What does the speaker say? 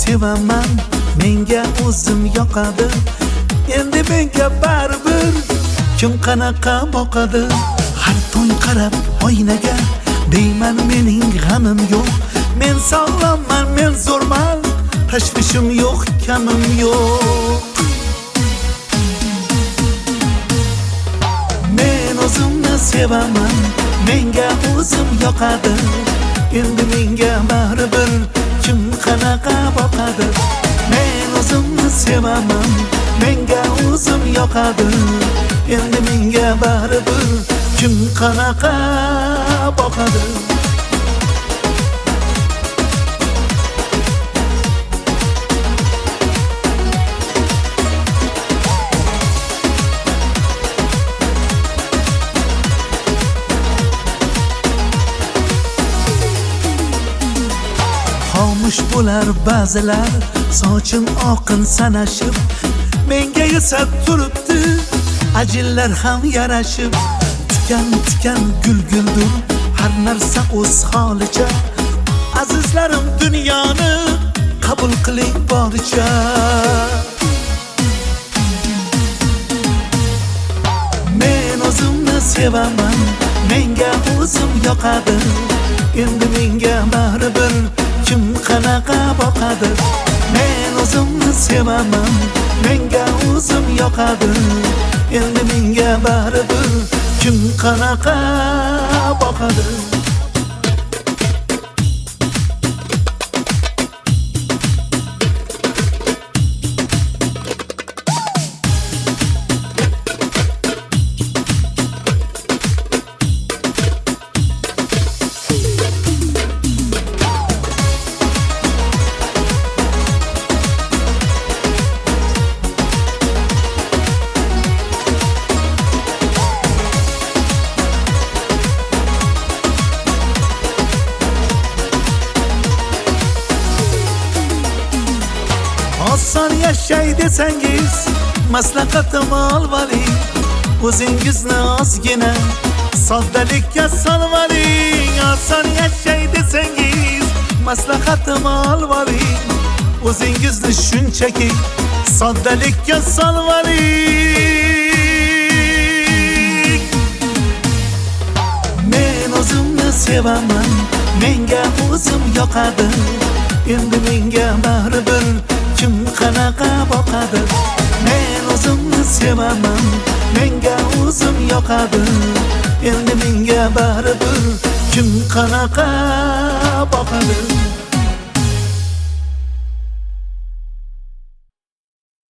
sevaman, menga o'zim yoqadi. Endi menga baribir kim qanaqa boqadi. Har tong qarab oynaga deyman mening g'amim yo'q. Men sog'lomman, men zo'rman, tashvishim yo'q, kamim yo'q. Men o'zimni sevaman, menga o'zim yoqadi. Endi menga baribir kim qanaqa boqadi. Men o'zimni sevaman, menga o'zim yoqadi. Endi menga baribir kim qanaqa boqadi. Xomush bo'lar ba'zilar, sochim oqin sanashib, menga esa turibdi ajinlar ham yarashib. Tikan gulguldur, har narsa o'z holicha. Azizlarim, dunyoni qabul qiling boricha. Men o'zimni sevaman, menga o'zim yoqadi. Endi menga baribir kim qanaqa boqadi. Men o'zimni sevaman, menga o'zim yoqadi. Endi menga baribir kim qanaqa boqadi. Oson yashay desangiz, maslahatim olvaling. O'zingizni ozgina soddalikka solvaling. Oson yashay desangiz, maslahatim olvaling. O'zingizni shunchaki soddalikka solvaling. Men o'zimni sevaman, menga o'zim yoqadi. Endi menga baribir kim qanaqa boqadi. Men o'zimni sevaman, menga o'zim yoqadi. Endi menga baribir kim qanaqa boqadi.